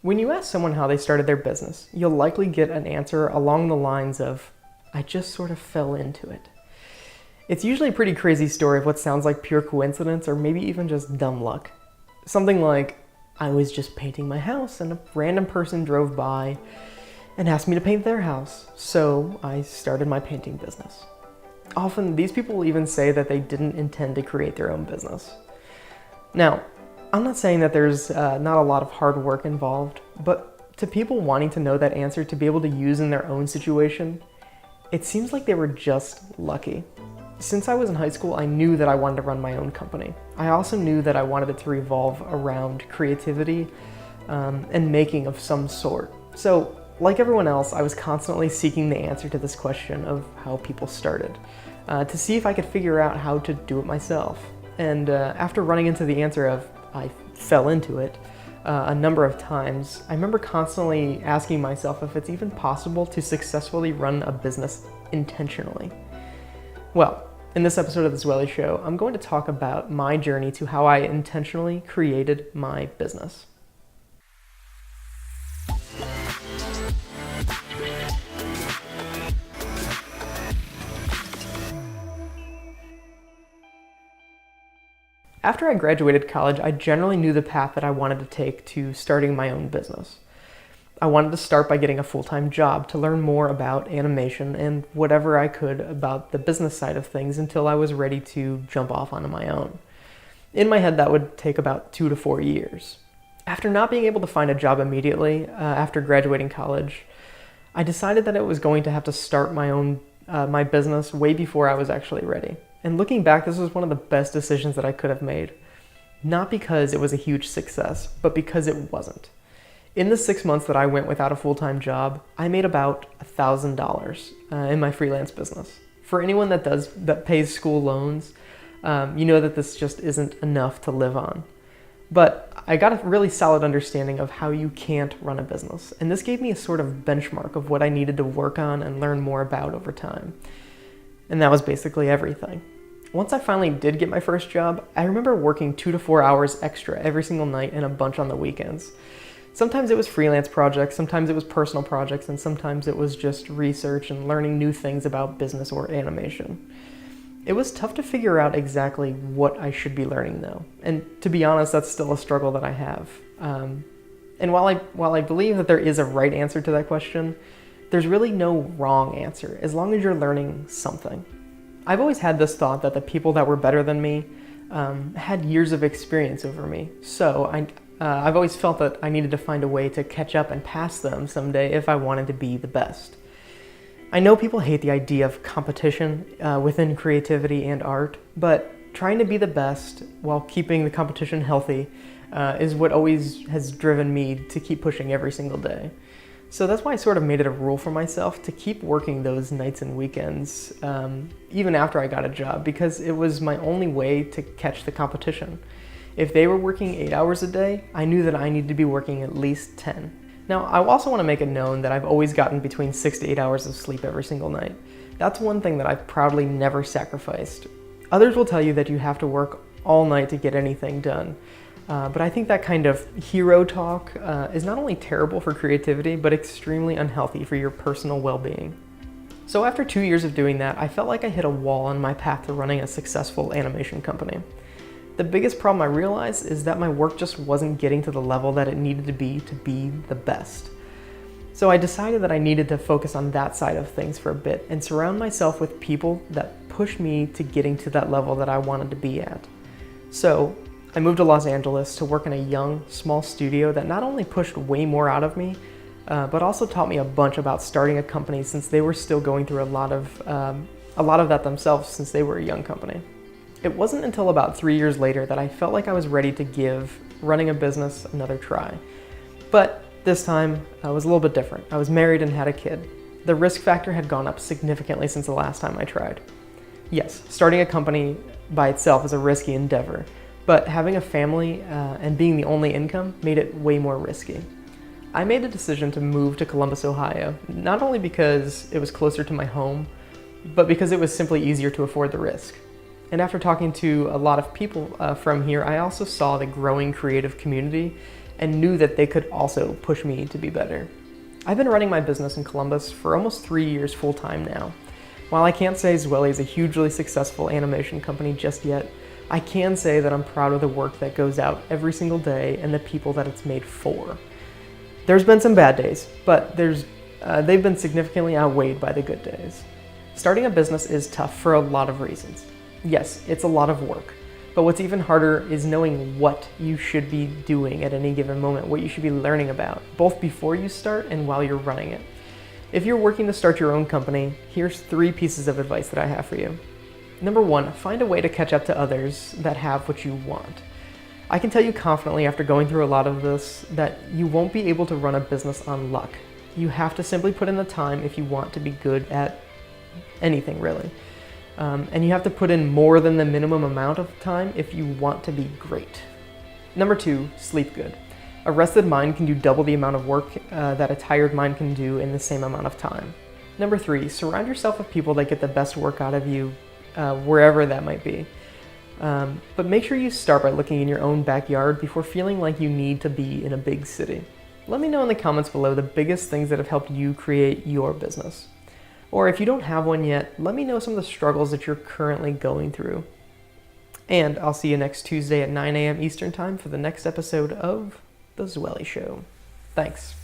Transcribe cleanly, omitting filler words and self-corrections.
When you ask someone how they started their business, you'll likely get an answer along the lines of, I just sort of fell into it. It's usually a pretty crazy story of what sounds like pure coincidence or maybe even just dumb luck. Something like, I was just painting my house and a random person drove by and asked me to paint their house, so I started my painting business. Often, these people will even say that they didn't intend to create their own business. Now, I'm not saying that there's not a lot of hard work involved, but to people wanting to know that answer to be able to use in their own situation, it seems like they were just lucky. Since I was in high school, I knew that I wanted to run my own company. I also knew that I wanted it to revolve around creativity and making of some sort. So, like everyone else, I was constantly seeking the answer to this question of how people started, to see if I could figure out how to do it myself. And after running into the answer of I fell into it a number of times, I remember constantly asking myself if it's even possible to successfully run a business intentionally. Well, in this episode of The Zweli Show, I'm going to talk about my journey to how I intentionally created my business. After I graduated college, I generally knew the path that I wanted to take to starting my own business. I wanted to start by getting a full-time job to learn more about animation and whatever I could about the business side of things until I was ready to jump off onto my own. In my head, that would take about 2 to 4 years. After not being able to find a job immediately after graduating college, I decided that it was going to have to start my business way before I was actually ready. And looking back, this was one of the best decisions that I could have made. Not because it was a huge success, but because it wasn't. In the 6 months that I went without a full-time job, I made about $1,000 in my freelance business. For anyone that pays school loans, you know that this just isn't enough to live on. But I got a really solid understanding of how you can't run a business, and this gave me a sort of benchmark of what I needed to work on and learn more about over time. And that was basically everything. Once I finally did get my first job, I remember working 2 to 4 hours extra every single night and a bunch on the weekends. Sometimes it was freelance projects, sometimes it was personal projects, and sometimes it was just research and learning new things about business or animation. It was tough to figure out exactly what I should be learning though. And to be honest, that's still a struggle that I have. And while I believe that there is a right answer to that question, there's really no wrong answer, as long as you're learning something. I've always had this thought that the people that were better than me had years of experience over me. So I've always felt that I needed to find a way to catch up and pass them someday if I wanted to be the best. I know people hate the idea of competition within creativity and art, but trying to be the best while keeping the competition healthy is what always has driven me to keep pushing every single day. So that's why I sort of made it a rule for myself to keep working those nights and weekends, even after I got a job, because it was my only way to catch the competition. If they were working 8 hours a day, I knew that I needed to be working at least 10. Now, I also want to make it known that I've always gotten between 6 to 8 hours of sleep every single night. That's one thing that I've proudly never sacrificed. Others will tell you that you have to work all night to get anything done. But I think that kind of hero talk is not only terrible for creativity, but extremely unhealthy for your personal well-being. So after 2 years of doing that, I felt like I hit a wall on my path to running a successful animation company. The biggest problem I realized is that my work just wasn't getting to the level that it needed to be the best. So I decided that I needed to focus on that side of things for a bit and surround myself with people that pushed me to getting to that level that I wanted to be at. So I moved to Los Angeles to work in a young, small studio that not only pushed way more out of me, but also taught me a bunch about starting a company since they were still going through a lot of that themselves since they were a young company. It wasn't until about 3 years later that I felt like I was ready to give running a business another try. But this time, it was a little bit different. I was married and had a kid. The risk factor had gone up significantly since the last time I tried. Yes, starting a company by itself is a risky endeavor, but having a family and being the only income made it way more risky. I made a decision to move to Columbus, Ohio, not only because it was closer to my home, but because it was simply easier to afford the risk. And after talking to a lot of people from here, I also saw the growing creative community and knew that they could also push me to be better. I've been running my business in Columbus for almost 3 years full-time now. While I can't say Zweli is a hugely successful animation company just yet, I can say that I'm proud of the work that goes out every single day and the people that it's made for. There's been some bad days, but they've been significantly outweighed by the good days. Starting a business is tough for a lot of reasons. Yes, it's a lot of work, but what's even harder is knowing what you should be doing at any given moment, what you should be learning about, both before you start and while you're running it. If you're working to start your own company, here's 3 pieces of advice that I have for you. Number 1, find a way to catch up to others that have what you want. I can tell you confidently after going through a lot of this that you won't be able to run a business on luck. You have to simply put in the time if you want to be good at anything, really. And you have to put in more than the minimum amount of time if you want to be great. Number 2, sleep good. A rested mind can do double the amount of work that a tired mind can do in the same amount of time. Number 3, surround yourself with people that get the best work out of you, wherever that might be. But make sure you start by looking in your own backyard before feeling like you need to be in a big city. Let me know in the comments below the biggest things that have helped you create your business. Or if you don't have one yet, let me know some of the struggles that you're currently going through. And I'll see you next Tuesday at 9 a.m. Eastern Time for the next episode of The Zweli Show. Thanks.